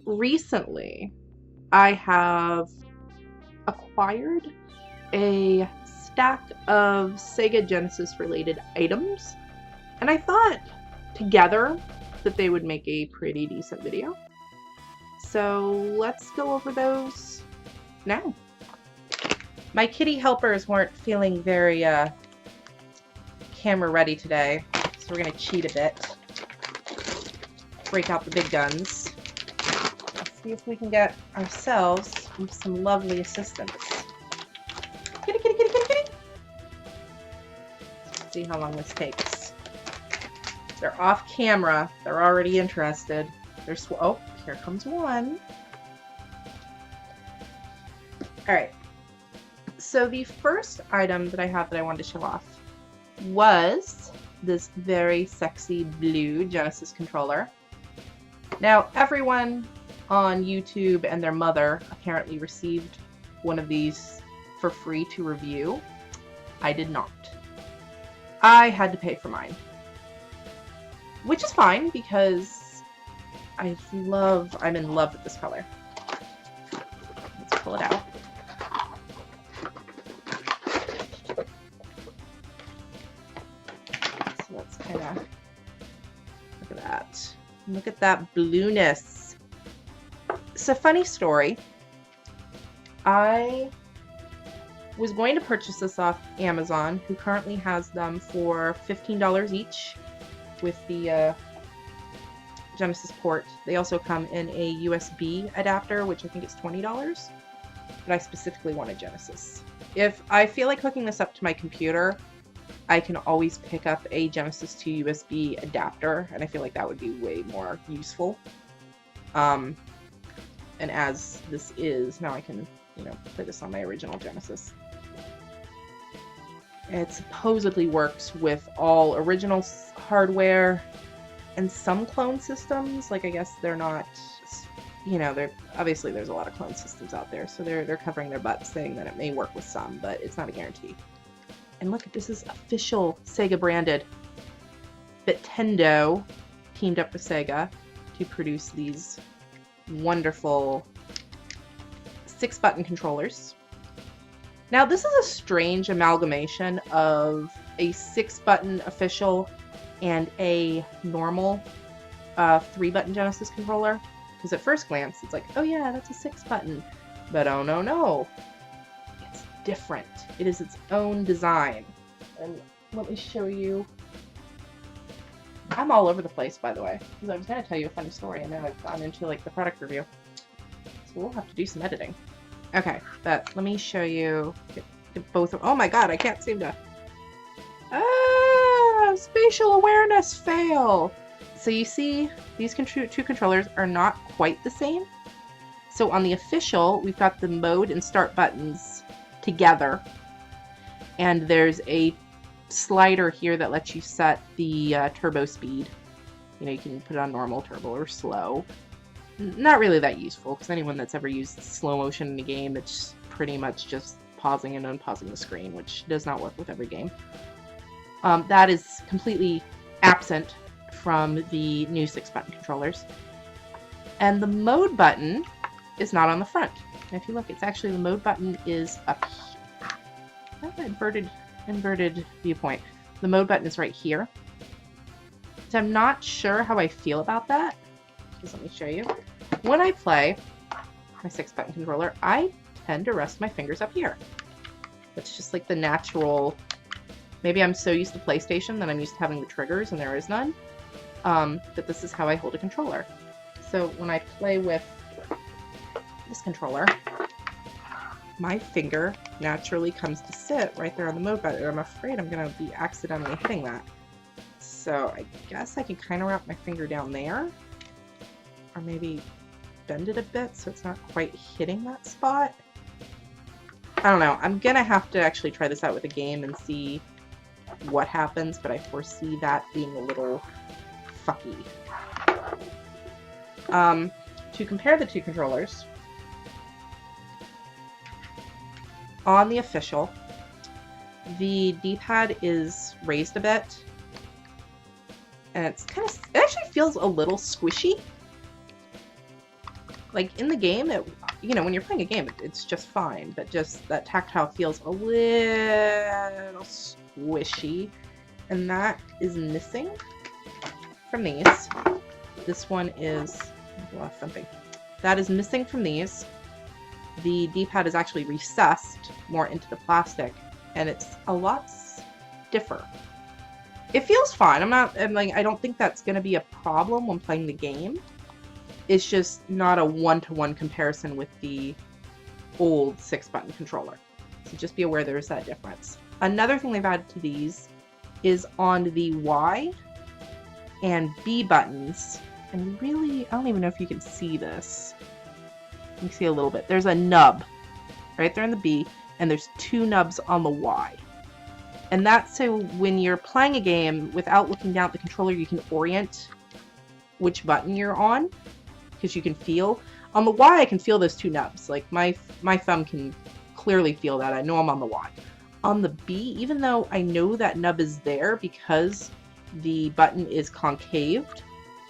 recently I have acquired a stack of Sega Genesis related items, and I thought together that they would make a pretty decent video. So let's go over those now. My kitty helpers weren't feeling very camera ready today, so we're gonna cheat a bit. Break out the big guns. Let's see if we can get ourselves some lovely assistance. Kitty, kitty, kitty, kitty, kitty! Let's see how long this takes. They're off camera. They're already interested. They're oh, here comes one. Alright. So the first item that I have that I wanted to show off was this very sexy blue Genesis controller. Now, everyone on YouTube and their mother apparently received one of these for free to review. I did not. I had to pay for mine. Which is fine because I'm in love with this color. Let's pull it out. So let's kind of look at that. Look at that blueness. It's a funny story. I was going to purchase this off Amazon, who currently has them for $15 each with the Genesis port. They also come in a USB adapter, which I think is $20, but I specifically wanted Genesis. If I feel like hooking this up to my computer, I can always pick up a Genesis to USB adapter, and I feel like that would be way more useful. And as this is, now I can, you know, play this on my original Genesis. It supposedly works with all original hardware and some clone systems. Like, I guess they're not, you know, they're obviously there's a lot of clone systems out there, so they're covering their butts saying that it may work with some, but it's not a guarantee. And look, this is official Sega branded. But Tendo teamed up with Sega to produce these wonderful 6-button controllers. Now, this is a strange amalgamation of a 6-button official and a normal 3-button Genesis controller. Because at first glance, it's like, oh yeah, that's a 6-button. But oh no. It's different. It is its own design. And let me show you. I'm all over the place, by the way, because I was going to tell you a funny story, and now I've gone into like the product review. So we'll have to do some editing. Okay, but let me show you get both of. Oh my god, I can't seem to. Spatial awareness fail. So you see, these two controllers are not quite the same. So on the official, we've got the mode and start buttons together, and there's a slider here that lets you set the turbo speed. You know, you can put it on normal, turbo, or slow. Not really that useful, because anyone that's ever used slow motion in a game, it's pretty much just pausing and unpausing the screen, which does not work with every game. That is completely absent from the new 6-button controllers. And the mode button is not on the front. And if you look, it's actually, the mode button is up here. Inverted viewpoint. The mode button is right here. So I'm not sure how I feel about that. Just let me show you. When I play my 6-button controller, I tend to rest my fingers up here. It's just like the natural. Maybe I'm so used to PlayStation that I'm used to having the triggers and there is none. That this is how I hold a controller. So when I play with this controller, my finger naturally comes to sit right there on the mode button. I'm afraid I'm going to be accidentally hitting that. So I guess I can kind of wrap my finger down there. Or maybe bend it a bit so it's not quite hitting that spot. I don't know. I'm going to have to actually try this out with a game and see what happens, but I foresee that being a little fucky. To compare the two controllers, on the official, the D-pad is raised a bit, and it's kind of, it actually feels a little squishy. Like, in the game, you know, when you're playing a game, it's just fine, but just that tactile feels a little squishy, and that is missing from these. This one is, thumping. That is missing from these. The D-pad is actually recessed more into the plastic, and it's a lot stiffer. It feels fine. I don't think that's going to be a problem when playing the game. It's just not a one-to-one comparison with the old 6-button controller. So just be aware there's that difference. Another thing they've added to these is on the Y and B buttons. And really, I don't even know if you can see this. You can see a little bit. There's a nub right there in the B, and there's 2 nubs on the Y. And that's so when you're playing a game, without looking down at the controller, you can orient which button you're on, because you can feel. On the Y, I can feel those 2 nubs. Like, my thumb can clearly feel that. I know I'm on the Y. On the B, even though I know that nub is there because the button is concaved,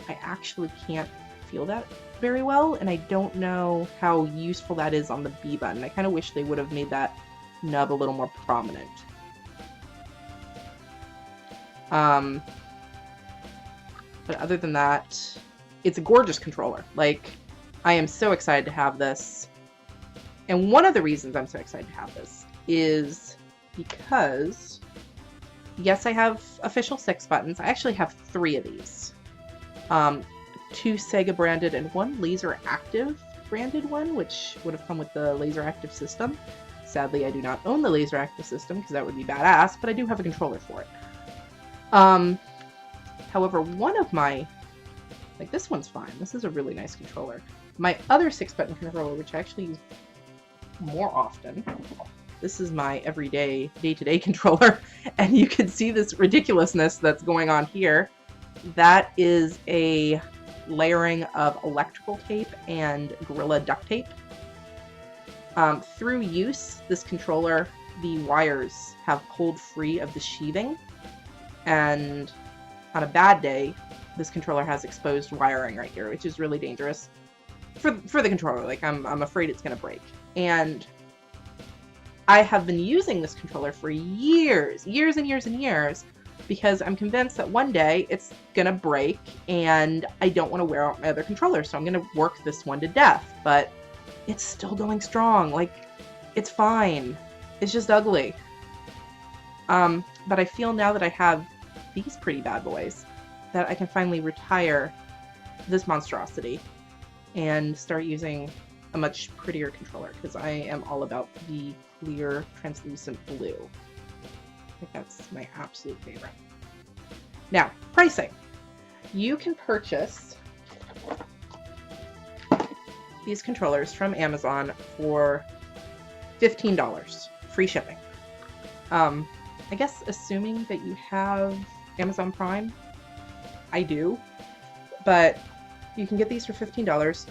I actually can't feel that very well, and I don't know how useful that is on the B button. I kind of wish they would have made that nub a little more prominent. But other than that, it's a gorgeous controller. Like, I am so excited to have this. And one of the reasons I'm so excited to have this is because, yes, I have official 6 buttons. I actually have 3 of these. 2 Sega branded and 1 Laser Active branded one, which would have come with the Laser Active system. Sadly, I do not own the Laser Active system because that would be badass, but I do have a controller for it. However, one of my, like, this one's fine. This is a really nice controller. My other 6-button controller, which I actually use more often, this is my everyday, day-to-day controller, and you can see this ridiculousness that's going on here. That is a layering of electrical tape and Gorilla duct tape. Through use, this controller, the wires have pulled free of the sheathing, and on a bad day, this controller has exposed wiring right here, which is really dangerous for the controller. Like, I'm afraid it's going to break. And I have been using this controller for years and years and years, because I'm convinced that one day it's going to break, and I don't want to wear out my other controller, so I'm going to work this one to death. But it's still going strong. Like, it's fine. It's just ugly. But I feel now that I have these pretty bad boys, that I can finally retire this monstrosity and start using a much prettier controller, because I am all about the clear, translucent blue. I think that's my absolute favorite. Now, pricing. You can purchase these controllers from Amazon for $15, free shipping. I guess assuming that you have Amazon Prime, I do, but you can get these for $15.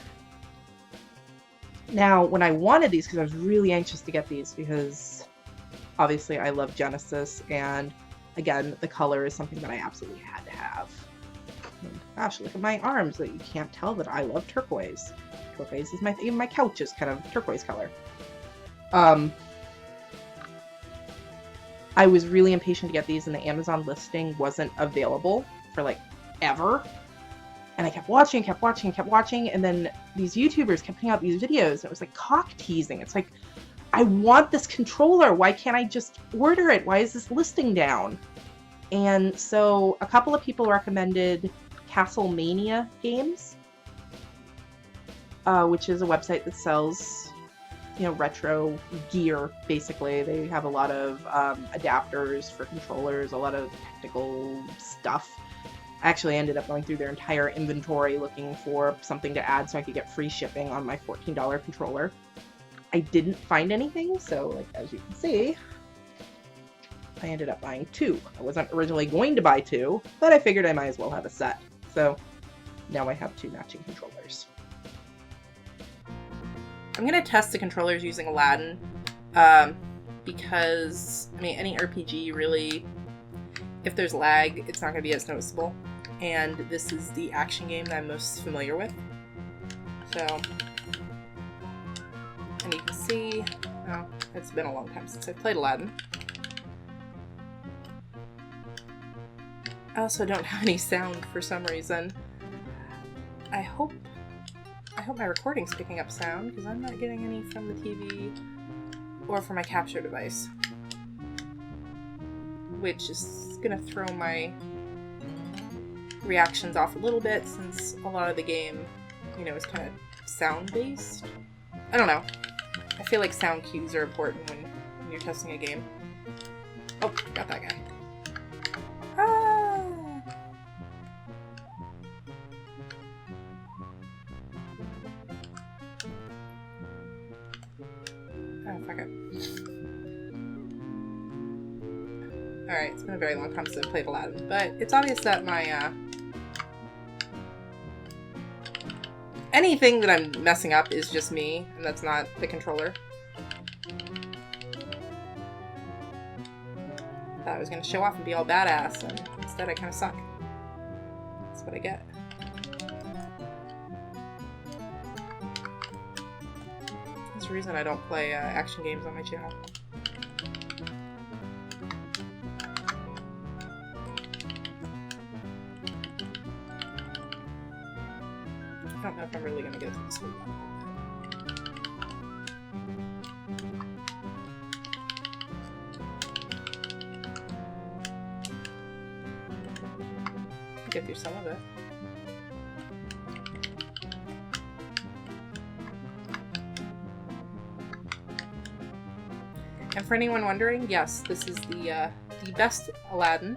Now, when I wanted these, because I was really anxious to get these, because obviously I love Genesis, and again, the color is something that I absolutely had to have. And gosh, look at my arms, that you can't tell that I love turquoise. Turquoise is even my couch is kind of turquoise color. I was really impatient to get these, and the Amazon listing wasn't available for, like, ever. And I kept watching, and then these YouTubers kept putting out these videos, and it was like cock teasing. It's like, I want this controller. Why can't I just order it? Why is this listing down? And so a couple of people recommended Castlemania Games, which is a website that sells, you know, retro gear, basically. They have a lot of adapters for controllers, a lot of technical stuff. I actually ended up going through their entire inventory looking for something to add so I could get free shipping on my $14 controller. I didn't find anything, so, like, as you can see, I ended up buying 2. I wasn't originally going to buy 2, but I figured I might as well have a set. So now I have 2 matching controllers. I'm going to test the controllers using Aladdin, because, I mean, any RPG really, if there's lag, it's not going to be as noticeable. And this is the action game that I'm most familiar with. So And you can see, oh, it's been a long time since I played Aladdin. I also don't have any sound for some reason. I hope my recording's picking up sound, because I'm not getting any from the TV or from my capture device. Which is gonna throw my reactions off a little bit, since a lot of the game, you know, is kind of sound-based. I don't know. I feel like sound cues are important when you're testing a game. Oh, got that guy. Ah! Oh, fuck it. Alright, it's been a very long time since I played Aladdin, but it's obvious that my, anything that I'm messing up is just me, and that's not the controller. I thought I was gonna show off and be all badass, and instead I kinda suck. That's what I get. That's the reason I don't play action games on my channel. I don't know if I'm really gonna get through this video. Get through some of it. And for anyone wondering, yes, this is the best Aladdin.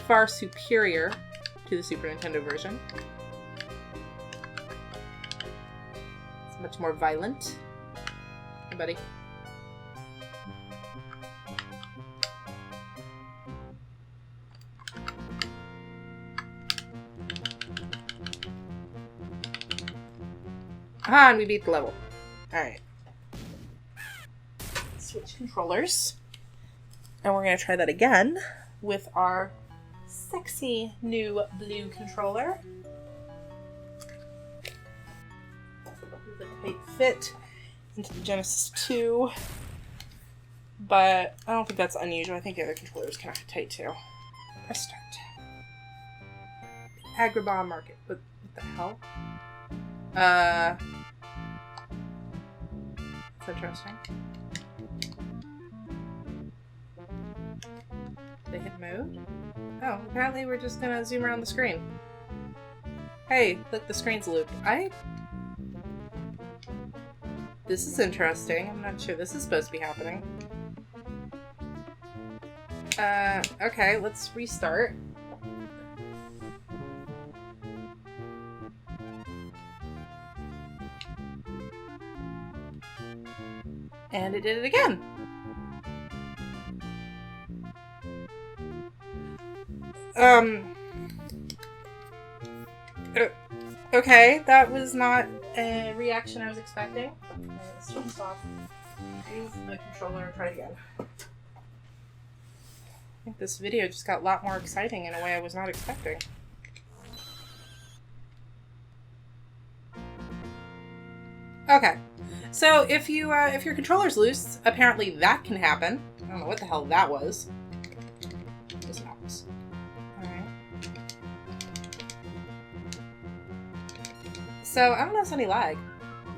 Far superior to the Super Nintendo version. It's much more violent. Hey, buddy. Ah, and we beat the level. Alright. Switch controllers. And we're going to try that again with our sexy new blue controller. The tight fit into the Genesis 2. But I don't think that's unusual. I think the other controller is kind of tight too. Press start. Agrabah Market. What the hell? That's interesting. Did I hit mode? Oh, apparently we're just gonna zoom around the screen. Hey, look, the screen's looped. This is interesting. I'm not sure this is supposed to be happening. Okay, let's restart. And it did it again. Okay, that was not a reaction I was expecting. Okay, let's turn this off. Use the controller and try it again. I think this video just got a lot more exciting in a way I was not expecting. Okay. So if your controller's loose, apparently that can happen. I don't know what the hell that was. Just mouse. Alright. So I don't notice any lag.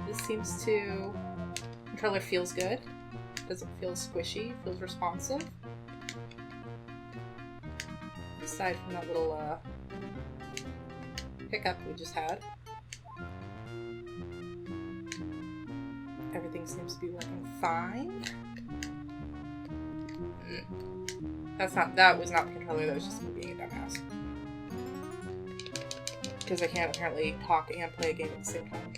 This seems to... Controller feels good. Doesn't feel squishy. Feels responsive. Aside from that little hiccup we just had. Everything seems to be working fine. That was not the controller, that was just me being a dumbass. Because I can't apparently talk and play a game at the same time.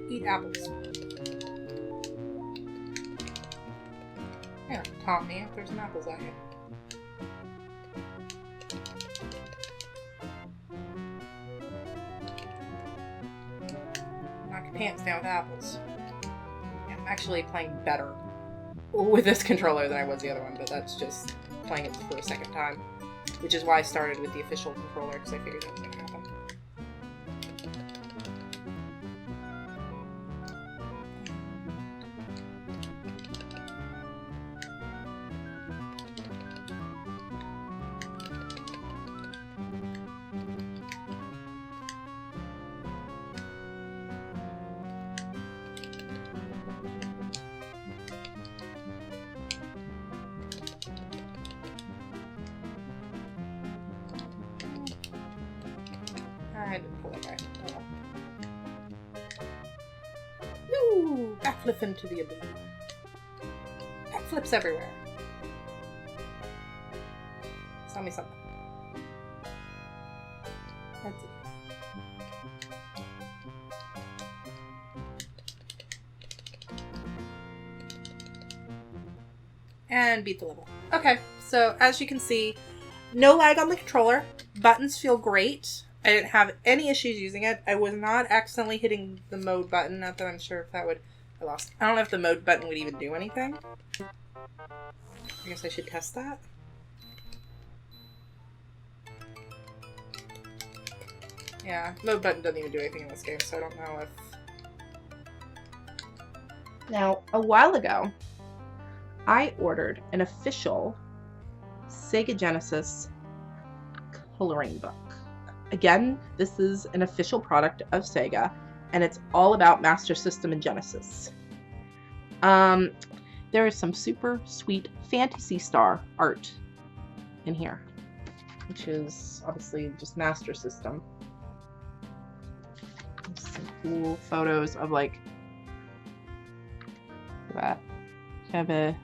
Eat apples. Yeah, taunt me if there's some apples out here. pants down with apples. Yeah, I'm actually playing better with this controller than I was the other one, but that's just playing it for a second time. Which is why I started with the official controller, because I figured that was going to happen. I didn't pull that guy. Oh. Woo! Backflip into the abyss. Backflips everywhere. Tell me something. That's it. And beat the level. Okay, so as you can see, no lag on the controller. Buttons feel great. I didn't have any issues using it. I was not accidentally hitting the mode button. Not that I'm sure if that would... I don't know if the mode button would even do anything. I guess I should test that. Yeah, mode button doesn't even do anything in this game, so I don't know if... Now, a while ago, I ordered an official Sega Genesis coloring book. Again, this is an official product of Sega, and it's all about Master System and Genesis. There is some super sweet Phantasy Star art in here, which is obviously just Master System. There's some cool photos of like that. Kind of a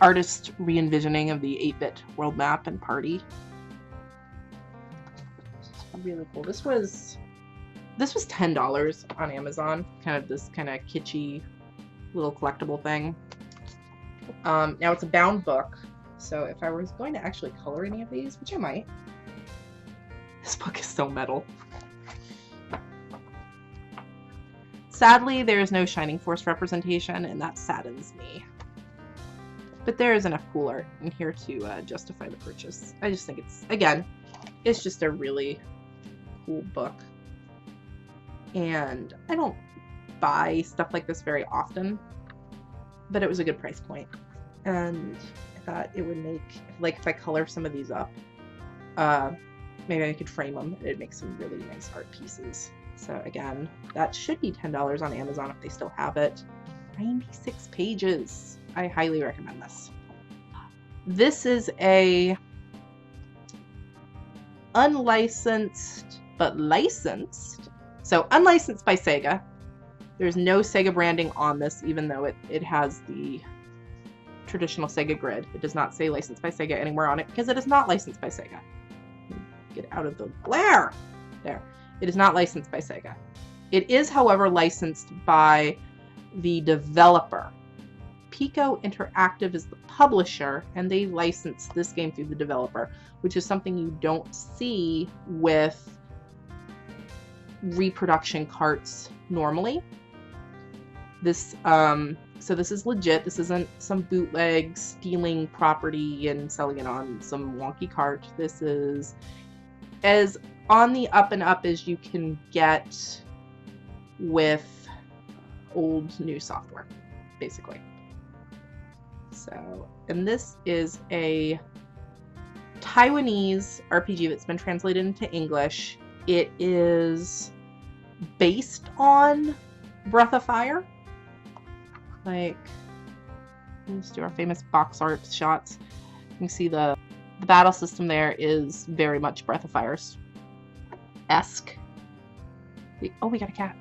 artist re-envisioning of the 8-bit world map and party. Really cool. This was $10 on Amazon. Kind of this kind of kitschy little collectible thing. Now it's a bound book, so if I was going to actually color any of these, which I might, this book is so metal. Sadly, there is no Shining Force representation, and that saddens me. But there is enough cool art in here to justify the purchase. I just think it's, again, it's just a really cool book, and I don't buy stuff like this very often, but it was a good price point, and I thought it would make, like, if I color some of these up, maybe I could frame them and it'd make some really nice art pieces. So again, that should be $10 on Amazon if they still have it. 96 pages. I highly recommend this. This is a unlicensed but licensed. So unlicensed by Sega. There's no Sega branding on this, even though it has the traditional Sega grid. It does not say licensed by Sega anywhere on it, because it is not licensed by Sega. Get out of the glare! There. It is not licensed by Sega. It is, however, licensed by the developer. Pico Interactive is the publisher, and they license this game through the developer, which is something you don't see with reproduction carts normally. This, so this is legit. This isn't some bootleg stealing property and selling it on some wonky cart. This is as on the up and up as you can get with old new software, basically. So, and this is a Taiwanese RPG that's been translated into English. It is based on Breath of Fire. Like, let's do our famous box art shots. You can see the battle system there is very much Breath of Fire's-esque. Oh, we got a cat.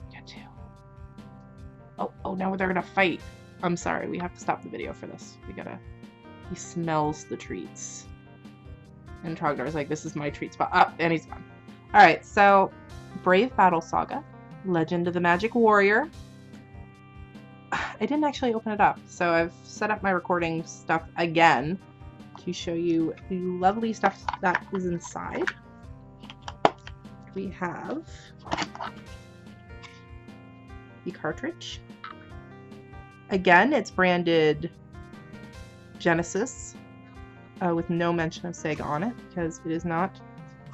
We got two. Oh, now they're gonna fight. I'm sorry, we have to stop the video for this. He smells the treats. And Trogdor's like, this is my treat spot. Oh, and he's gone. Alright, so Brave Battle Saga, Legend of the Magic Warrior. I didn't actually open it up, so I've set up my recording stuff again to show you the lovely stuff that is inside. we have the cartridge. Again, it's branded Genesis with no mention of Sega on it because it is not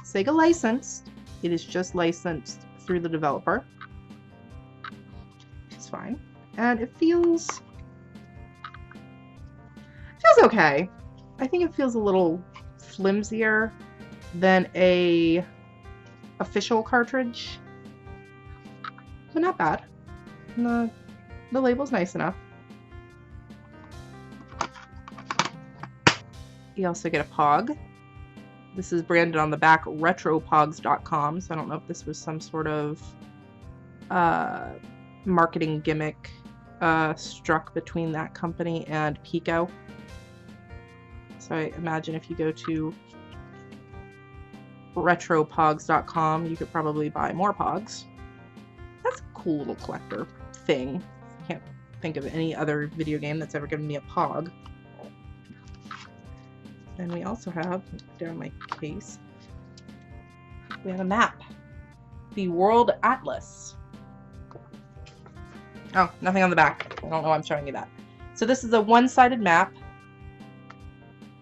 Sega licensed. It is just licensed through the developer. It's fine. And it feels okay. I think it feels a little flimsier than a official cartridge, but not bad. And the label's nice enough. You also get a Pog. This is branded on the back retropogs.com, so I don't know if this was some sort of marketing gimmick struck between that company and Pico. So I imagine if you go to retropogs.com, you could probably buy more Pogs. That's a cool little collector thing. Can't think of any other video game that's ever given me a Pog. And we also have, down my case, we have a map. The World Atlas. Oh, nothing on the back. I don't know why I'm showing you that. So this is a one-sided map,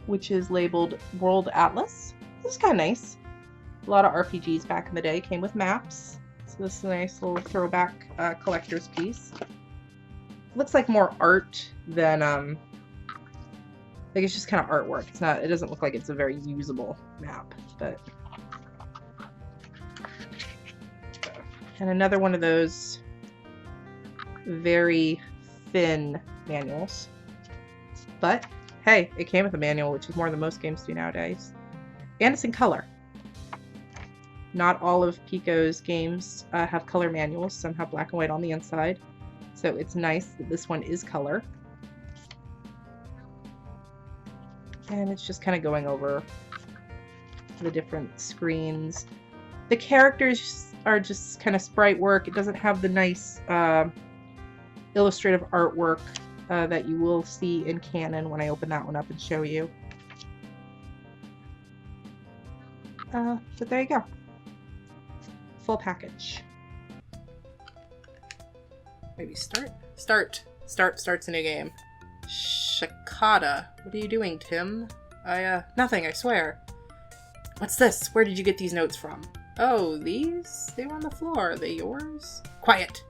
which is labeled World Atlas. This is kind of nice. A lot of RPGs back in the day came with maps. So this is a nice little throwback collector's piece. Looks like more art than, like it's just kind of artwork. It's not, it doesn't look like it's a very usable map, but. And another one of those very thin manuals. But, hey, it came with a manual, which is more than most games do nowadays. And it's in color. Not all of Pico's games have color manuals. Some have black and white on the inside. So it's nice that this one is color. And it's just kind of going over the different screens. The characters are just kind of sprite work. It doesn't have the nice illustrative artwork that you will see in Canon when I open that one up and show you. But there you go. Full package. Maybe starts a new game. Shikata. What are you doing, Tim? Nothing, I swear. What's this? Where did you get these notes from? Oh, these? They were on the floor. Are they yours? Quiet!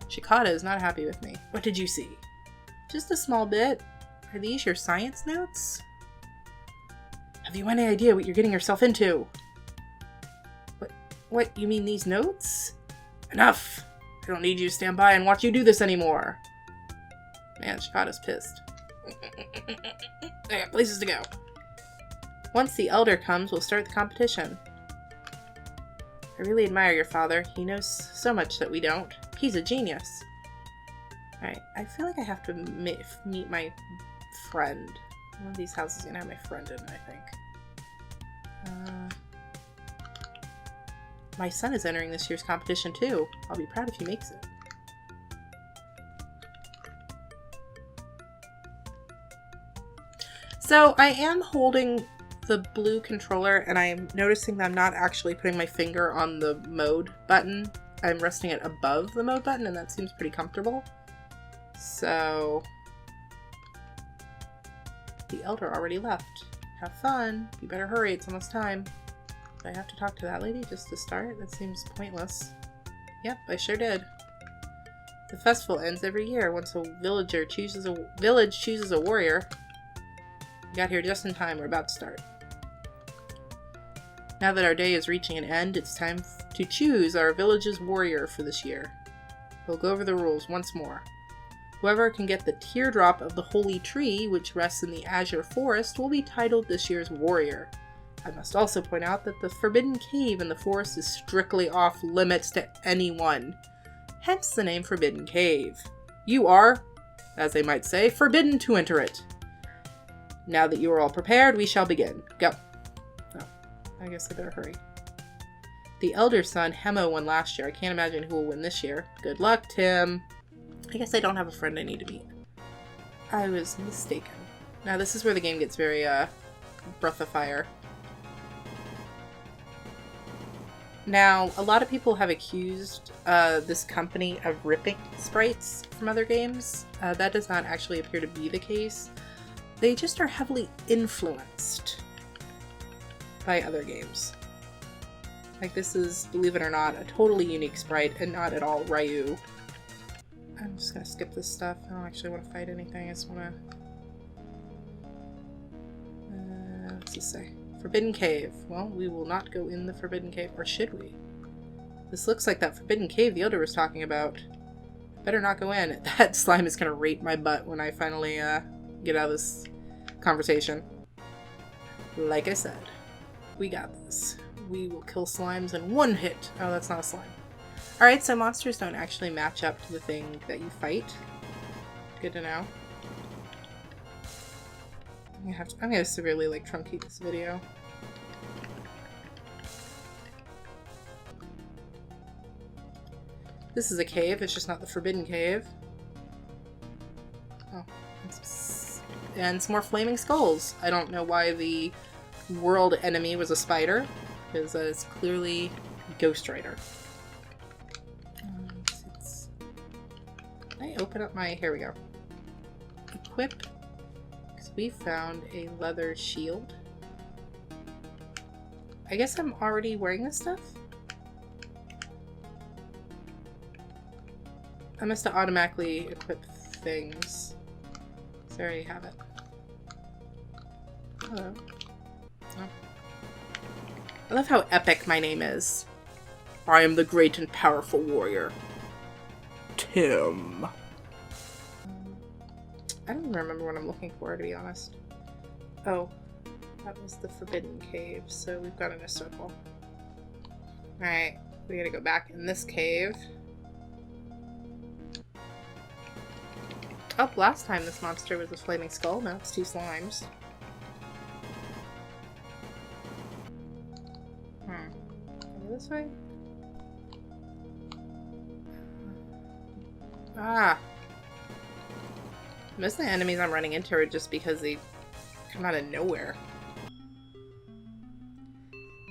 Shikata is not happy with me. What did you see? Just a small bit. Are these your science notes? Have you any idea what you're getting yourself into? What, you mean these notes? Enough! I don't need you to stand by and watch you do this anymore. Man, Shikata's pissed. I got places to go. Once the elder comes, we'll start the competition. I really admire your father. He knows so much that we don't. He's a genius. Alright, I feel like I have to meet my friend. One of these houses is gonna have my friend in it, I think. My son is entering this year's competition too. I'll be proud if he makes it. So I am holding the blue controller and I'm noticing that I'm not actually putting my finger on the mode button. I'm resting it above the mode button and that seems pretty comfortable. So the elder already left. Have fun. You better hurry, it's almost time. Do I have to talk to that lady just to start? That seems pointless. Yep, I sure did. The festival ends every year once a village chooses a warrior. We got here just in time, we're about to start. Now that our day is reaching an end, it's time to choose our village's warrior for this year. We'll go over the rules once more. Whoever can get the teardrop of the holy tree, which rests in the azure forest, will be titled this year's warrior. I must also point out that the forbidden cave in the forest is strictly off limits to anyone. Hence the name Forbidden Cave. You are, as they might say, forbidden to enter it. Now that you are all prepared, we shall begin. Go. Oh, I guess I better hurry. The elder son, Hemo, won last year. I can't imagine who will win this year. Good luck, Tim. I guess I don't have a friend I need to meet. I was mistaken. Now this is where the game gets very, Breath of Fire. Now, a lot of people have accused this company of ripping sprites from other games. That does not actually appear to be the case. They just are heavily influenced by other games. Like, this is, believe it or not, a totally unique sprite and not at all Ryu. I'm just gonna skip this stuff. I don't actually want to fight anything. I just want to... what's this say? Forbidden Cave. Well, we will not go in the Forbidden Cave. Or should we? This looks like that Forbidden Cave the Elder was talking about. Better not go in. That slime is gonna rape my butt when I finally get out of this conversation. Like I said, we got this. We will kill slimes in one hit. Oh, that's not a slime. Alright, so monsters don't actually match up to the thing that you fight. Good to know. I'm gonna severely, like, truncate this video. This is a cave, it's just not the Forbidden Cave. Oh. And some more flaming skulls. I don't know why the world enemy was a spider, because it's clearly Ghost Rider. Can I open up my... Here we go. Equip. Because we found a leather shield. I guess I'm already wearing this stuff? I must have automatically equipped things. So I already have it. Hello. Oh. I love how epic my name is. I am the great and powerful warrior. Tim. I don't even remember what I'm looking for, to be honest. Oh, that was the Forbidden Cave, so we've got in a circle. Alright, we gotta go back in this cave. Oh, last time this monster was a flaming skull, now it's two slimes. Go this way? Ah! Most of the enemies I'm running into are just because they come out of nowhere.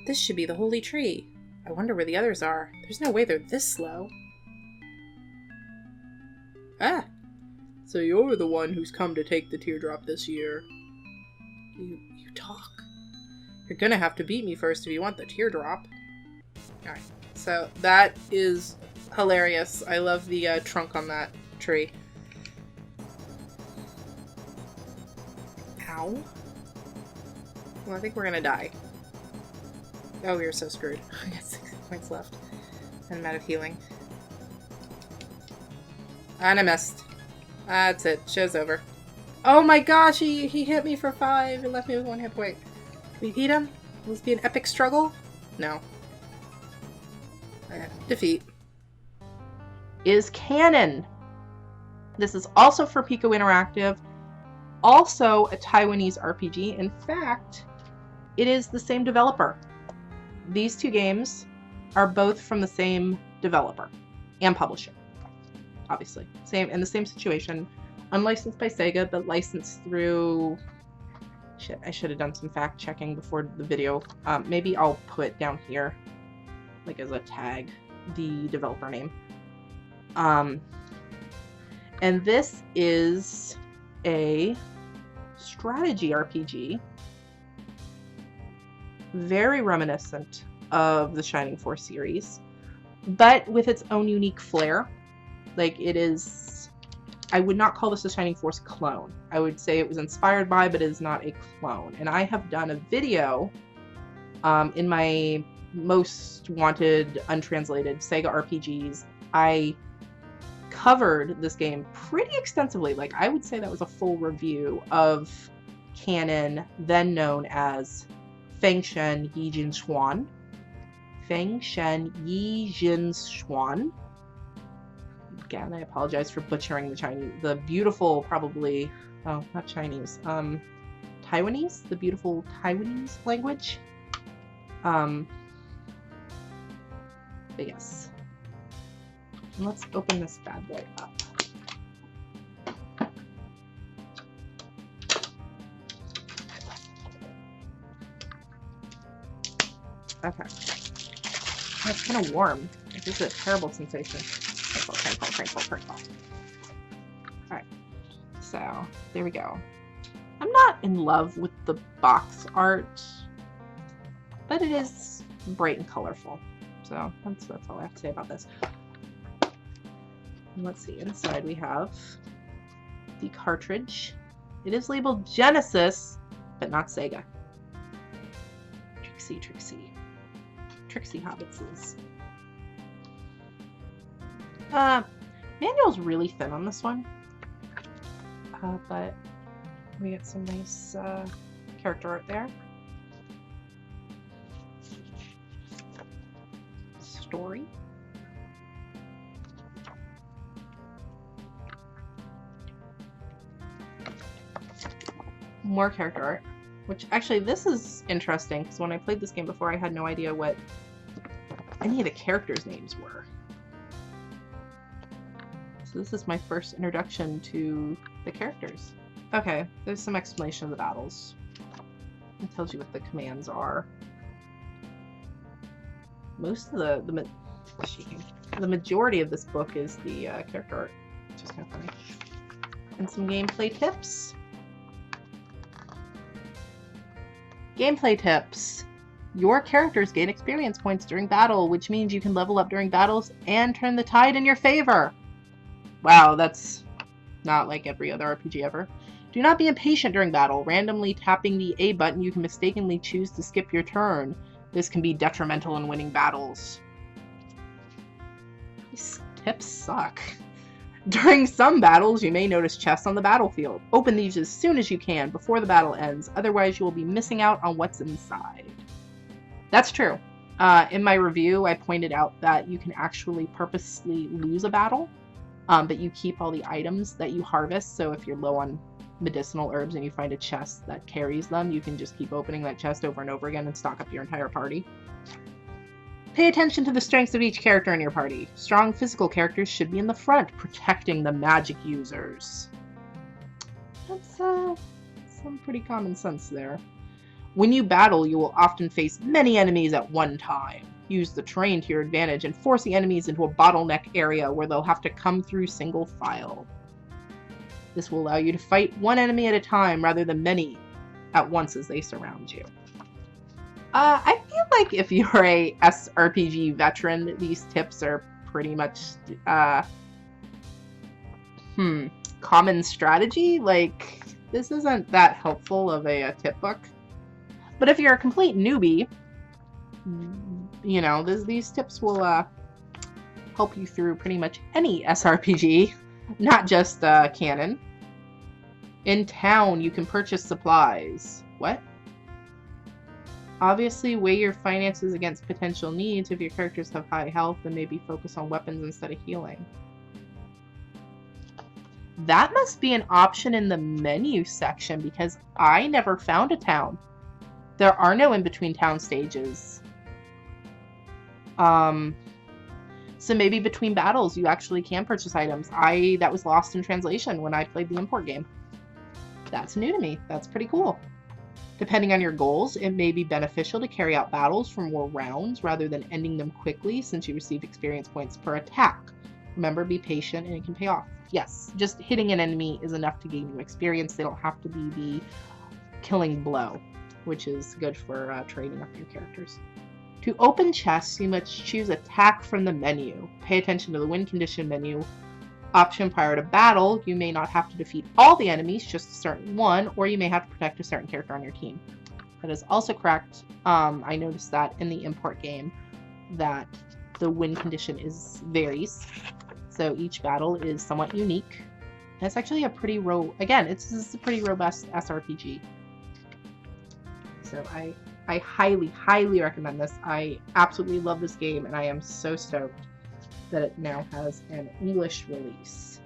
This should be the holy tree. I wonder where the others are. There's no way they're this slow. Ah! So you're the one who's come to take the teardrop this year. You talk. You're gonna have to beat me first if you want the teardrop. Alright, so that is hilarious. I love the trunk on that tree. Ow. Well, I think we're gonna die. Oh, we are so screwed. I got 6 points left. And I'm out of healing. And I missed. That's it. Show's over. Oh my gosh, he hit me for 5 and left me with 1 hit point. Can we beat him? Will this be an epic struggle? No. Defeat. Is Canon. This is also for Pico Interactive. Also a Taiwanese RPG. In fact, it is the same developer. These two games are both from the same developer and publisher. Obviously. Same in the same situation. Unlicensed by Sega, but licensed through... Shit, I should have done some fact checking before the video. Maybe I'll put down here, like as a tag, the developer name. And this is a strategy RPG. Very reminiscent of the Shining Force series, but with its own unique flair. Like, it is... I would not call this a Shining Force clone. I would say it was inspired by, but it is not a clone. And I have done a video in my most wanted untranslated Sega RPGs. I covered this game pretty extensively. Like, I would say that was a full review of Canon, then known as Fengshen Yijin Xuan. Fengshen Yijin Xuan. Again, I apologize for butchering the beautiful, probably, oh, not Chinese, Taiwanese? The beautiful Taiwanese language? But yes. And let's open this bad boy up. Okay. It's kind of warm. This is a terrible sensation. Crinkle. Alright. So, there we go. I'm not in love with the box art, but it is bright and colorful. So, that's all I have to say about this. And let's see, inside we have the cartridge. It is labeled Genesis, but not Sega. Trixie Hobbitses. Manual's really thin on this one. But we get some nice character art there. Story. More character art. Which, actually, this is interesting, because when I played this game before, I had no idea what any of the characters' names were. So this is my first introduction to the characters. Okay, there's some explanation of the battles. It tells you what the commands are. Most of the majority of this book is the character art, which is kind of funny. And some gameplay tips. Gameplay tips. Your characters gain experience points during battle, which means you can level up during battles and turn the tide in your favor. Wow, that's not like every other RPG ever. Do not be impatient during battle. Randomly tapping the A button, you can mistakenly choose to skip your turn. This can be detrimental in winning battles. These tips suck. During some battles, you may notice chests on the battlefield. Open these as soon as you can before the battle ends, otherwise you will be missing out on what's inside. That's true. In my review, I pointed out that you can actually purposely lose a battle, but you keep all the items that you harvest, so if you're low on medicinal herbs and you find a chest that carries them, you can just keep opening that chest over and over again and stock up your entire party. Pay attention to the strengths of each character in your party. Strong physical characters should be in the front, protecting the magic users. That's some pretty common sense there. When you battle, you will often face many enemies at one time. Use the terrain to your advantage and force the enemies into a bottleneck area where they'll have to come through single file. This will allow you to fight one enemy at a time rather than many at once as they surround you. I feel like if you're a SRPG veteran, these tips are pretty much common strategy. Like, this isn't that helpful of a tip book. But if you're a complete newbie, you know, these tips will help you through pretty much any SRPG, not just Canon. In town, you can purchase supplies. What? Obviously, weigh your finances against potential needs. If your characters have high health, then maybe focus on weapons instead of healing. That must be an option in the menu section, because I never found a town. There are no in-between town stages. So maybe between battles, you actually can purchase items. That was lost in translation when I played the import game. That's new to me. That's pretty cool. Depending on your goals, it may be beneficial to carry out battles for more rounds rather than ending them quickly, since you receive experience points per attack. Remember, be patient and it can pay off. Yes, just hitting an enemy is enough to gain you experience. They don't have to be the killing blow, which is good for training up your characters. To open chests, you must choose attack from the menu. Pay attention to the win condition menu option prior to battle. You may not have to defeat all the enemies, just a certain one, or you may have to protect a certain character on your team. That is also correct. I noticed that in the import game that the win condition varies. So each battle is somewhat unique. And it's actually a pretty this is a pretty robust SRPG. So I highly, highly recommend this. I absolutely love this game, and I am so stoked that it now has an English release.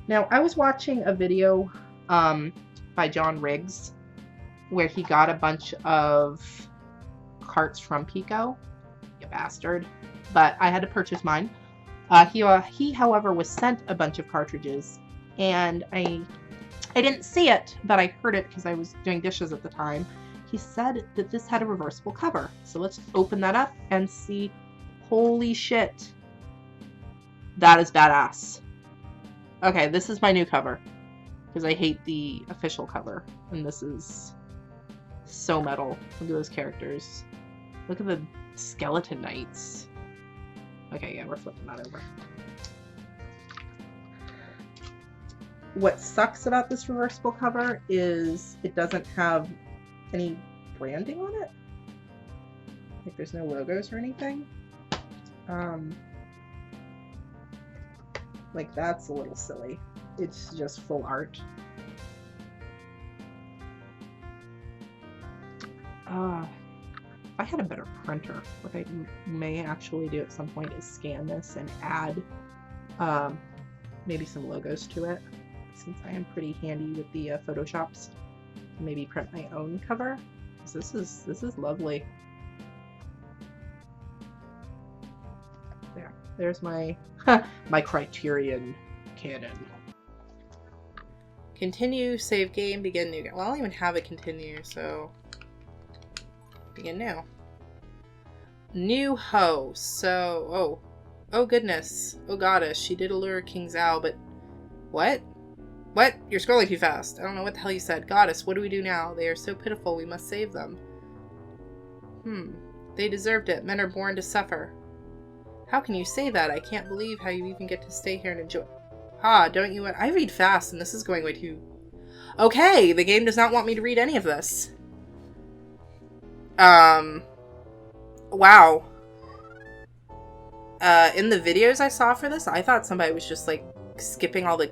Now, I was watching a video by John Riggs where he got a bunch of carts from Pico. You bastard. But I had to purchase mine. He, however, was sent a bunch of cartridges, and I didn't see it, but I heard it because I was doing dishes at the time. He said that this had a reversible cover. So let's open that up and see Holy shit. That is badass. Okay, this is my new cover. Because I hate the official cover. And this is so metal. Look at those characters. Look at the skeleton knights. Okay, yeah, we're flipping that over. What sucks about this reversible cover is it doesn't have any branding on it. Like there's no logos or anything. Like that's a little silly. It's just full art. If I had a better printer, what I may actually do at some point is scan this and add maybe some logos to it. Since I am pretty handy with the Photoshops, maybe print my own cover. This is lovely. There's my my Criterion Canon. Continue, save game, begin new game. Well, I don't even have a continue, so begin new. New hoe. So, oh goodness, oh goddess, she did allure King Zhao, but what? What? You're scrolling too fast. I don't know what the hell you said. Goddess, what do we do now? They are so pitiful, we must save them. They deserved it. Men are born to suffer. How can you say that? I can't believe how you even get to stay here and enjoy. Don't you? I read fast and this is going way too... Okay, the game does not want me to read any of this. Wow. In the videos I saw for this, I thought somebody was just like skipping all the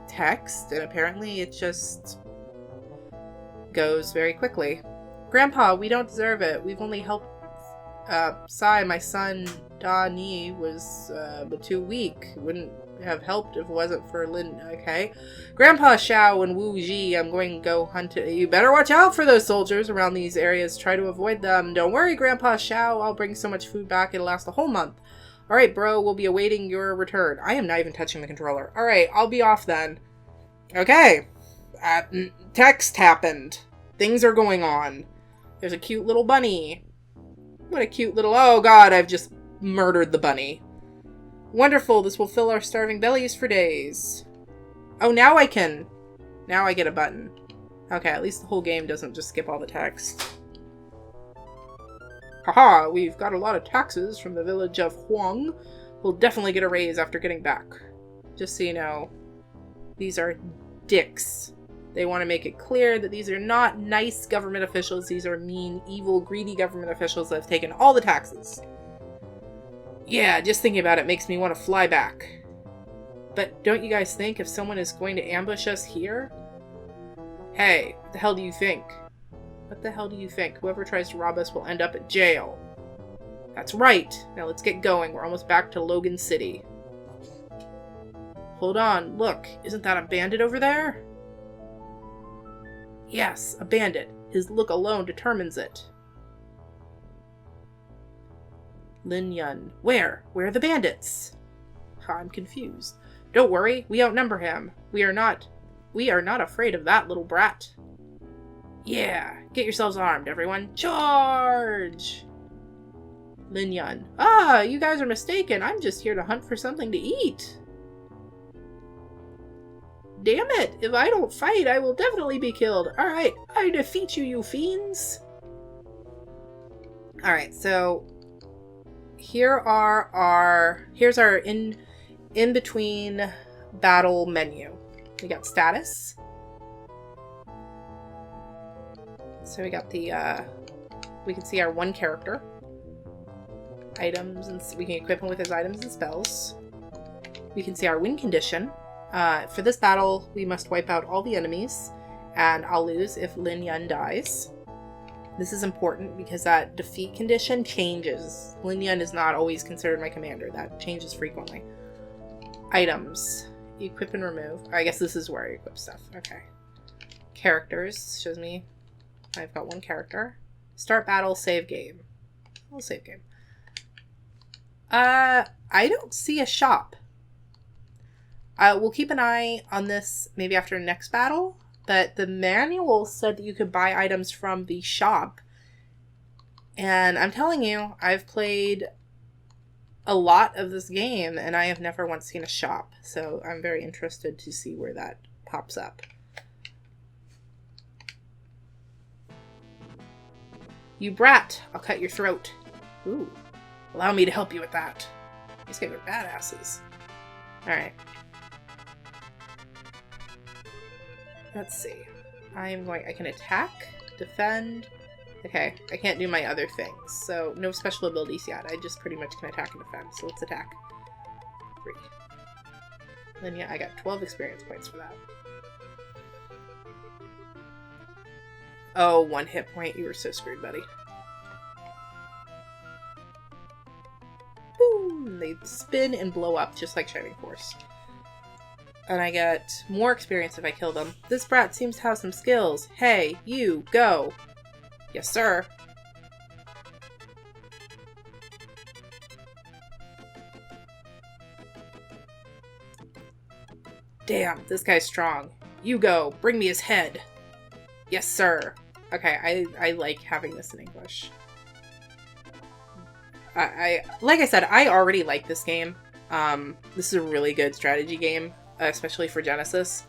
text, and apparently it just goes very quickly. Grandpa, we don't deserve it. We've only helped Sai, my son Da Ni was but too weak. Wouldn't have helped if it wasn't for Lin. Okay. Grandpa Xiao and Wu Ji, I'm going to go hunt it. You better watch out for those soldiers around these areas. Try to avoid them. Don't worry, Grandpa Xiao. I'll bring so much food back it'll last a whole month. Alright, bro, we'll be awaiting your return. I am not even touching the controller. Alright, I'll be off then. Okay. Text happened. Things are going on. There's a cute little bunny. What a cute little... Oh god, I've just murdered the bunny. Wonderful, this will fill our starving bellies for days. Oh, now I can... Now I get a button. Okay, at least the whole game doesn't just skip all the text. Haha, we've got a lot of taxes from the village of Huang. We'll definitely get a raise after getting back. Just so you know, these are dicks. They want to make it clear that these are not nice government officials. These are mean, evil, greedy government officials that have taken all the taxes. Yeah, just thinking about it makes me want to fly back. But don't you guys think if someone is going to ambush us here? Hey, what the hell do you think? What the hell do you think? Whoever tries to rob us will end up at jail. That's right. Now let's get going. We're almost back to Logan City. Hold on. Look, isn't that a bandit over there? Yes, a bandit. His look alone determines it. Lin Yun. Where? Where are the bandits? I'm confused. Don't worry, we outnumber him. We are not afraid of that little brat. Yeah, get yourselves armed, everyone. Charge! Lin Yun. You guys are mistaken. I'm just here to hunt for something to eat. Damn it! If I don't fight, I will definitely be killed. Alright, I defeat you, you fiends! Alright, so... Here's our in-between battle menu. We got status. So we got the, we can see our one character. Items, and we can equip him with his items and spells. We can see our win condition. For this battle, we must wipe out all the enemies, and I'll lose if Lin Yun dies. This is important because that defeat condition changes. Lin Yun is not always considered my commander. That changes frequently. Items. Equip and remove. I guess this is where I equip stuff. Okay. Characters. Shows me I've got one character. Start battle, save game. I'll save game. I don't see a shop. We'll keep an eye on this maybe after next battle. But the manual said that you could buy items from the shop. And I'm telling you, I've played a lot of this game, and I have never once seen a shop, so I'm very interested to see where that pops up. You brat! I'll cut your throat. Ooh. Allow me to help you with that. These guys are badasses. Alright. Let's see. I can attack, defend. Okay, I can't do my other things, so no special abilities yet. I just pretty much can attack and defend, so let's attack. 3. Then yeah, I got 12 experience points for that. Oh, 1 hit point. You were so screwed, buddy. Boom! They spin and blow up just like Shining Force. And I get more experience if I kill them. This brat seems to have some skills. Hey, you, go! Yes, sir. Damn, this guy's strong. You go, bring me his head. Yes, sir. Okay, I like having this in English. Like I said, I already like this game. This is a really good strategy game, especially for Genesis.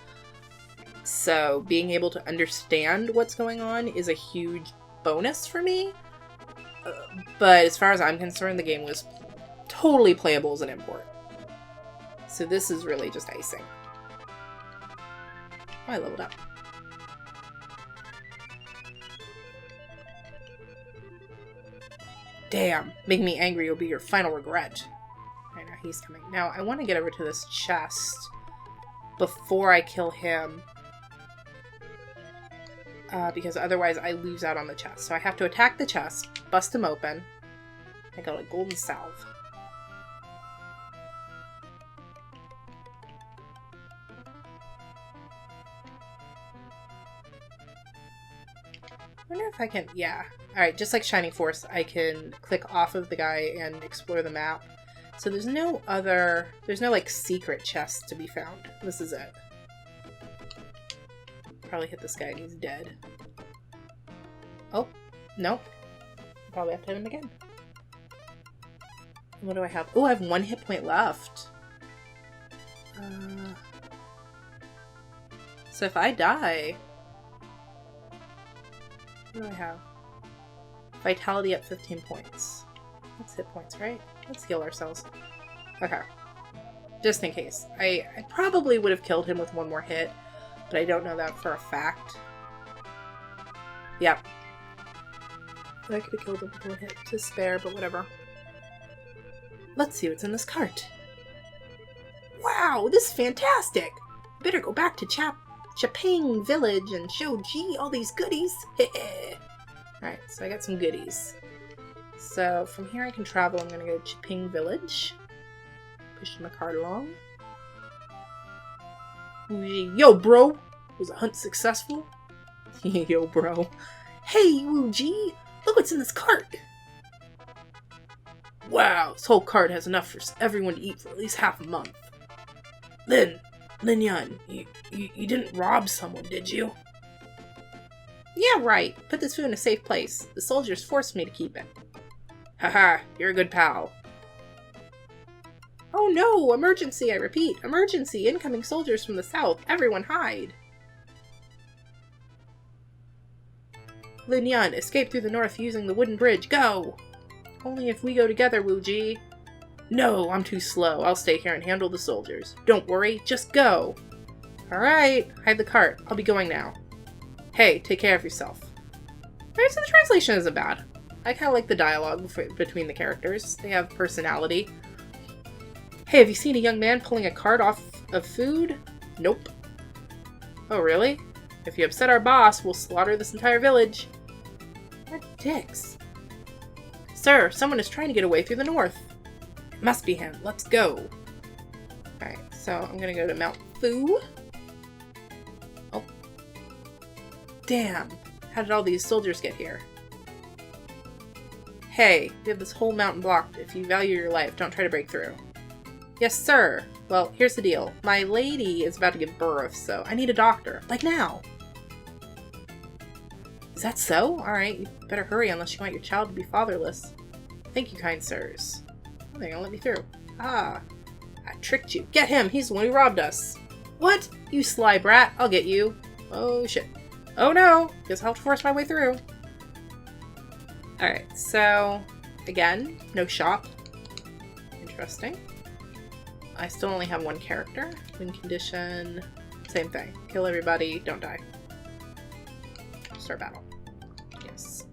So being able to understand what's going on is a huge bonus for me. But as far as I'm concerned, the game was totally playable as an import. So this is really just icing. Oh, I leveled up. Damn, making me angry will be your final regret. I know he's coming. Now, I want to get over to this chest before I kill him. Because otherwise I lose out on the chest. So I have to attack the chest, bust him open. I got a golden salve. I wonder if I can, yeah. Alright, just like Shining Force, I can click off of the guy and explore the map. So there's no like secret chests to be found. This is it. Probably hit this guy and he's dead. Oh, nope. Probably have to hit him again. What do I have? Oh, I have 1 hit point left. So if I die... What do I have? Vitality at 15 points. That's hit points, right? Let's heal ourselves. Okay. Just in case. I probably would have killed him with 1 more hit, but I don't know that for a fact. Yep. I could have killed him with 1 hit to spare, but whatever. Let's see what's in this cart. Wow, this is fantastic! Better go back to Chaping Village and show G all these goodies. Alright, so I got some goodies. So from here I can travel. I'm gonna go to Chaping Village. Push my cart along. Yo, bro! Was the hunt successful? Yo, bro. Hey, Wu-G! Look what's in this cart! Wow, this whole cart has enough for everyone to eat for at least half a month. Lin Yan, you didn't rob someone, did you? Yeah, right. Put this food in a safe place. The soldiers forced me to keep it. Haha, you're a good pal. Oh no! Emergency, I repeat. Emergency! Incoming soldiers from the south. Everyone hide! Lin Yan, escape through the north using the wooden bridge. Go! Only if we go together, Wu-Ji. No, I'm too slow. I'll stay here and handle the soldiers. Don't worry, just go. Alright, hide the cart. I'll be going now. Hey, take care of yourself. Alright, so the translation isn't bad. I kind of like the dialogue between the characters. They have personality. Hey, have you seen a young man pulling a cart off of food? Nope. Oh, really? If you upset our boss, we'll slaughter this entire village. What dicks? Sir, someone is trying to get away through the north. It must be him. Let's go. Alright, so I'm gonna go to Mount Fu. Oh. Damn. How did all these soldiers get here? Hey, we have this whole mountain blocked. If you value your life, don't try to break through. Yes, sir. Well, here's the deal. My lady is about to give birth, so I need a doctor. Like now. Is that so? Alright, you better hurry unless you want your child to be fatherless. Thank you, kind sirs. They're gonna let me through. Ah, I tricked you. Get him! He's the one who robbed us. What? You sly brat. I'll get you. Oh, shit. Oh, no. Guess I'll have to force my way through. Alright, so, again, no shop. Interesting. I still only have one character. Win condition, same thing. Kill everybody, don't die. Start battle. Yes.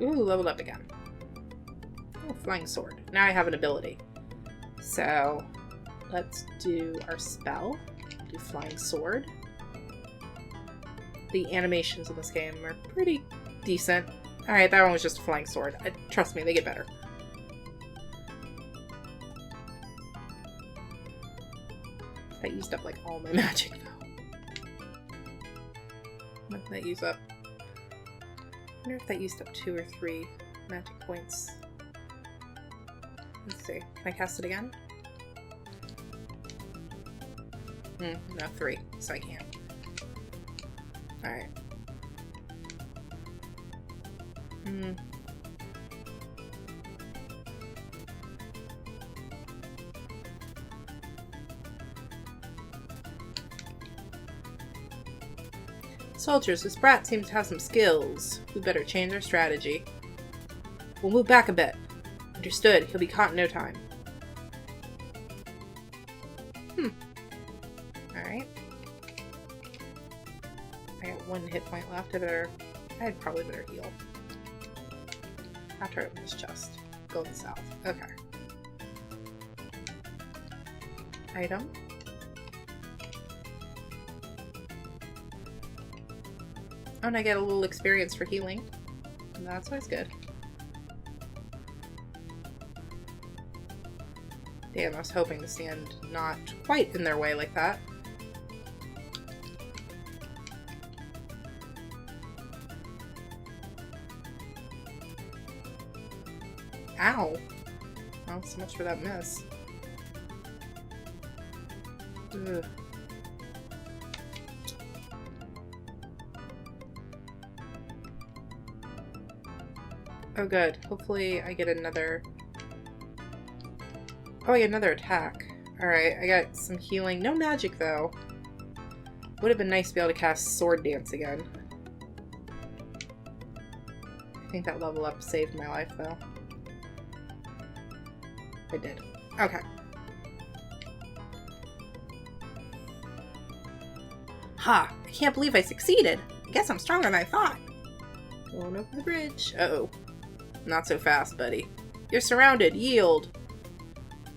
Ooh, leveled up again. Oh, flying sword. Now I have an ability. So, let's do our spell. Do flying sword. The animations in this game are pretty decent. Alright, that one was just a flying sword. Trust me, they get better. That used up like all my magic though. What did that use up? I wonder if that used up 2 or 3 magic points. Let's see. Can I cast it again? No, 3, so I can't. Alright. Soldiers, this brat seems to have some skills. We better change our strategy. We'll move back a bit. Understood. He'll be caught in no time. Alright. I got 1 hit point left. I'd probably better heal. After I open this chest. Going south. Okay. Item. Oh, and I get a little experience for healing. That's always good. Damn, I was hoping to stand not quite in their way like that. Ow! Well, so much for that miss. Ugh. Oh good. Hopefully I get another... Oh, I get another attack. Alright, I got some healing. No magic, though. Would have been nice to be able to cast Sword Dance again. I think that level up saved my life, though. I did. Okay. Ha! I can't believe I succeeded! I guess I'm stronger than I thought! Going over the bridge. Uh-oh. Not so fast, buddy. You're surrounded. Yield.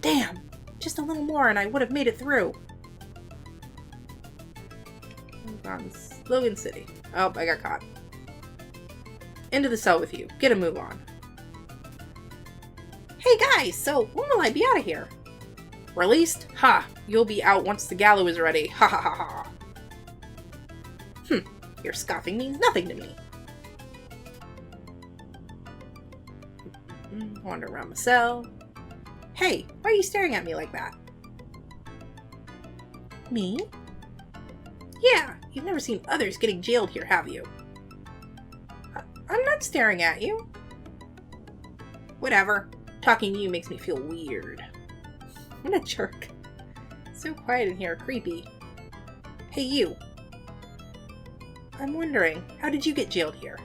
Damn! Just a little more and I would have made it through. Logan City. Oh, I got caught. Into the cell with you. Get a move on. Hey guys, so when will I be out of here? Released? Ha! You'll be out once the gallows is ready. Ha ha ha ha. Your scoffing means nothing to me. Wander around the cell. Hey, why are you staring at me like that? Me? Yeah, you've never seen others getting jailed here, have you? I'm not staring at you. Whatever. Talking to you makes me feel weird. What a jerk. So quiet in here, creepy. Hey, you. I'm wondering, how did you get jailed here?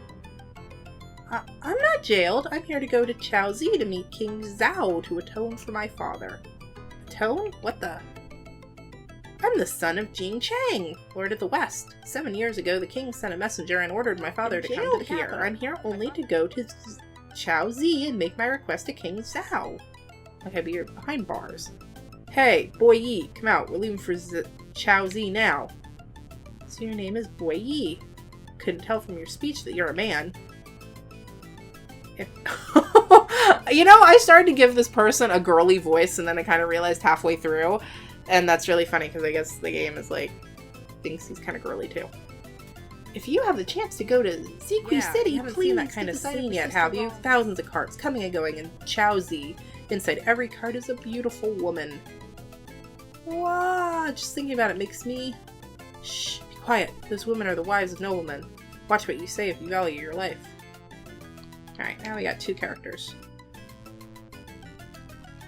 I'm not jailed. I'm here to go to Chaozi to meet King Zhao to atone for my father. Atone? What the? I'm the son of Jing Chang, Lord of the West. 7 years ago, the king sent a messenger and ordered my father to come to here. I'm here only to go to Chaozi and make my request to King Zhao. Okay, but you're behind bars. Hey, Boy Yi, come out. We're leaving for Chaozi now. So your name is Boy Yi. Couldn't tell from your speech that you're a man. You know, I started to give this person a girly voice and then I kind of realized halfway through. And that's really funny because I guess the game is like, thinks he's kind of girly too. If you have the chance to go to Zikui City, you haven't seen that kind of scene yet, have you? Thousands of carts coming and going in Chaozi. Inside every cart is a beautiful woman. Wow, just thinking about it makes me... Shh, be quiet. Those women are the wives of noblemen. Watch what you say if you value your life. Alright, now we got 2 characters.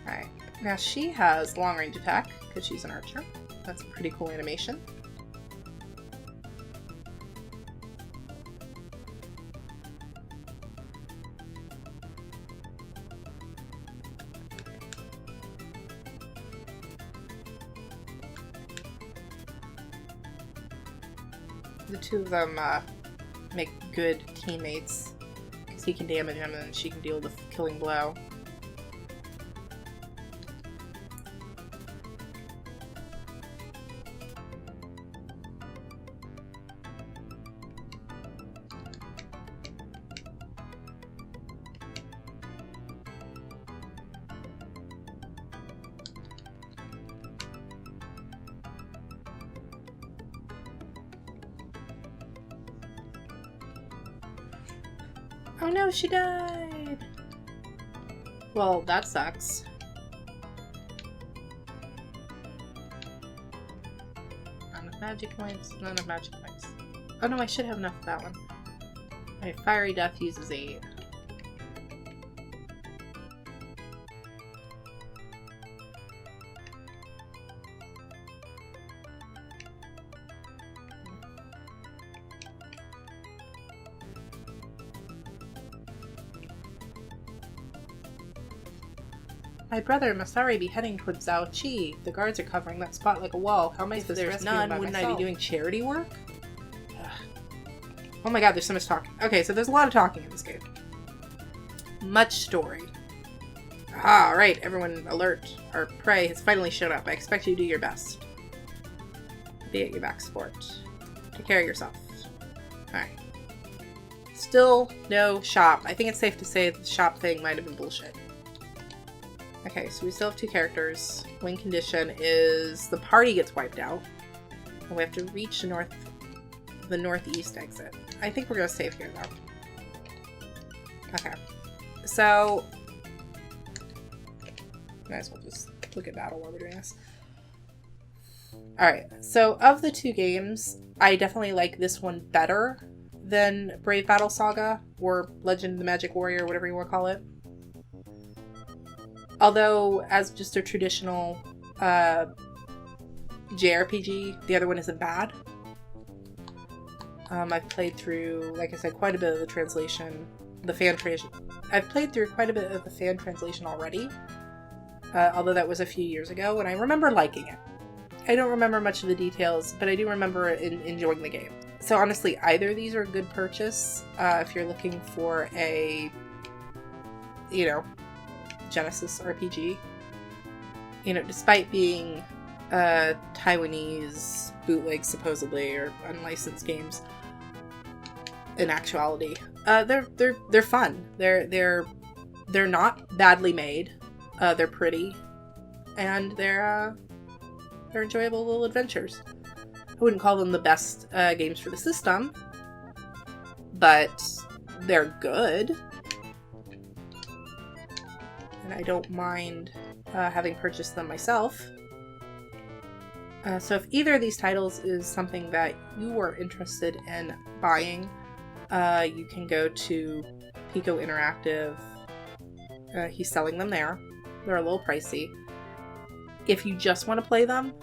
Alright, now she has long-range attack, because she's an archer. That's a pretty cool animation. The 2 of them make good teammates, because he can damage him and she can deal the killing blow. Oh no, she died! Well, that sucks. Not enough magic points, not enough magic points. Oh no, I should have enough for that one. Alright, Fiery Death uses 8. My brother must already be heading towards Zhao Qi. The guards are covering that spot like a wall. How am I supposed to rescue him by myself? Wouldn't I be doing charity work? Ugh. Oh my god, there's so much talking. Okay, so there's a lot of talking in this game. Much story. Ah, right, everyone alert. Our prey has finally showed up. I expect you to do your best. Be at your back, sport. Take care of yourself. Alright. Still no shop. I think it's safe to say that the shop thing might have been bullshit. Okay, so we still have 2 characters. Win condition is the party gets wiped out. And we have to reach the northeast exit. I think we're gonna save here though. Okay. So might as well just look at battle while we're doing this. Alright, so of the 2 games, I definitely like this one better than Brave Battle Saga or Legend of the Magic Warrior, whatever you want to call it. Although, as just a traditional JRPG, the other one isn't bad. I've played through, like I said, quite a bit of the translation, I've played through quite a bit of the fan translation already, although that was a few years ago, and I remember liking it. I don't remember much of the details, but I do remember enjoying the game. So honestly, either of these are a good purchase if you're looking for a, Genesis RPG. Despite being Taiwanese bootlegs supposedly or unlicensed games, in actuality, they're fun. They're not badly made. They're pretty, and they're enjoyable little adventures. I wouldn't call them the best games for the system, but they're good. And I don't mind having purchased them myself. So if either of these titles is something that you are interested in buying, you can go to Pico Interactive. He's selling them there. They're a little pricey. If you just want to play them,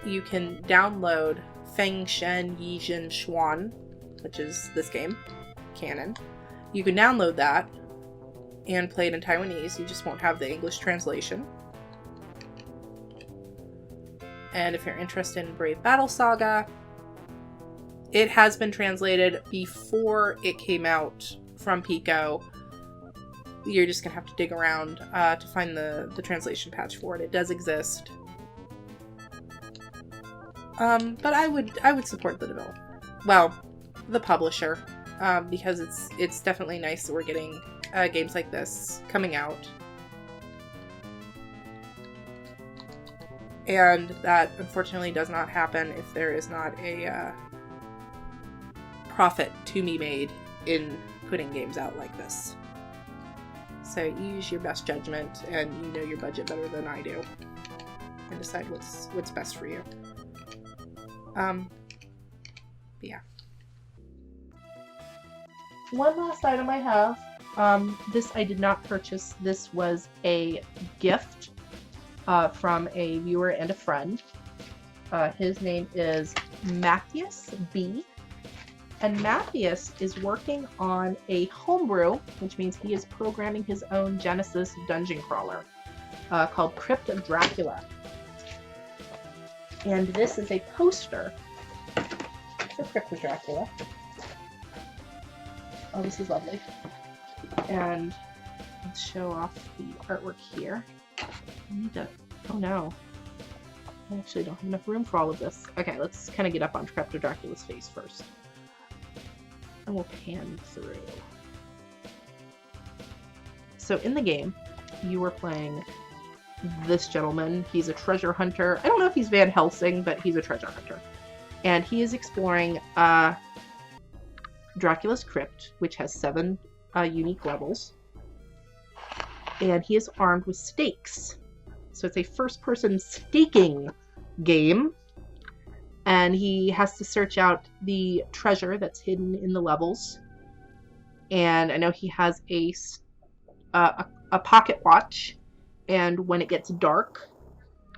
you can download Feng Shen Yijin Xuan, which is this game, Canon. You can download that and play it in Taiwanese. You just won't have the English translation. And if you're interested in Brave Battle Saga, it has been translated before it came out from Pico. You're just gonna have to dig around to find the translation patch for it. It does exist. But I would support the developer. Well, the publisher, because it's definitely nice that we're getting games like this coming out. And that unfortunately does not happen if there is not a profit to be made in putting games out like this. So use your best judgment, and you know your budget better than I do. and decide what's best for you. Yeah. One last item I have. This I did not purchase. This was a gift from a viewer and a friend. His name is Matthias B. And Matthias is working on a homebrew, which means he is programming his own Genesis dungeon crawler called Crypt of Dracula. And this is a poster for Crypt of Dracula. Oh, this is lovely. And let's show off the artwork here. I need to... Oh no. I actually don't have enough room for all of this. Okay, let's kind of get up on Crypt of Dracula's face first. And we'll pan through. So in the game, you are playing this gentleman. He's a treasure hunter. I don't know if he's Van Helsing, but he's a treasure hunter. And he is exploring Dracula's Crypt, which has 7 unique levels. And he is armed with stakes. So it's a first-person staking game. And he has to search out the treasure that's hidden in the levels. And I know he has a pocket watch. And when it gets dark,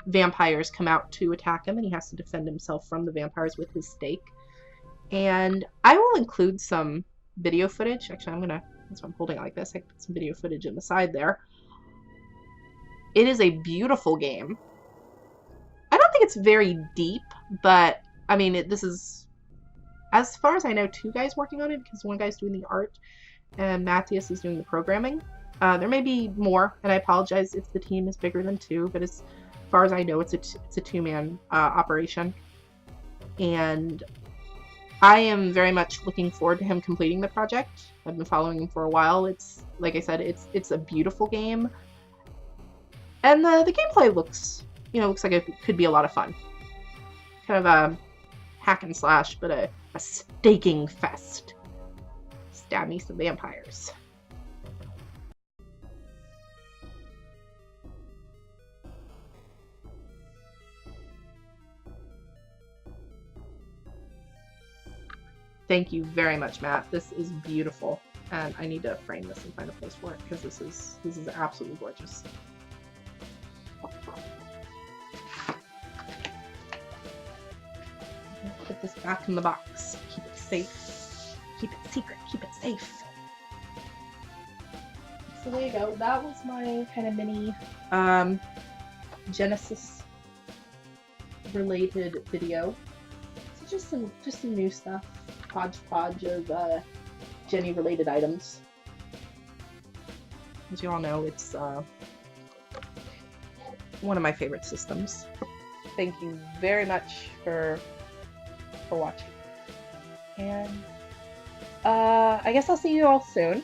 vampires come out to attack him, and he has to defend himself from the vampires with his stake. And I will include some video footage. Actually, that's why I'm holding it like this. I put some video footage in the side there. It is a beautiful game. I don't think it's very deep, but I mean, this is, as far as I know, 2 guys working on it, because one guy's doing the art and Matthias is doing the programming. There may be more, and I apologize if the team is bigger than 2, but as far as I know, it's a 2-man operation. And I am very much looking forward to him completing the project. I've been following him for a while. It's, like I said, it's a beautiful game. And the gameplay looks like it could be a lot of fun. Kind of a hack and slash, but a staking fest. Stab me some vampires. Thank you very much, Matt. This is beautiful, and I need to frame this and find a place for it because this is absolutely gorgeous. Put this back in the box. Keep it safe. Keep it secret. Keep it safe. So there you go. That was my kind of mini Genesis related video. So just some new stuff. Hodgepodge of Jenny related items. As you all know, it's one of my favorite systems. Thank you very much for watching. And I guess I'll see you all soon.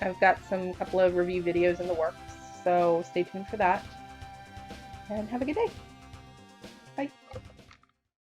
I've got a couple of review videos in the works, so stay tuned for that. And have a good day.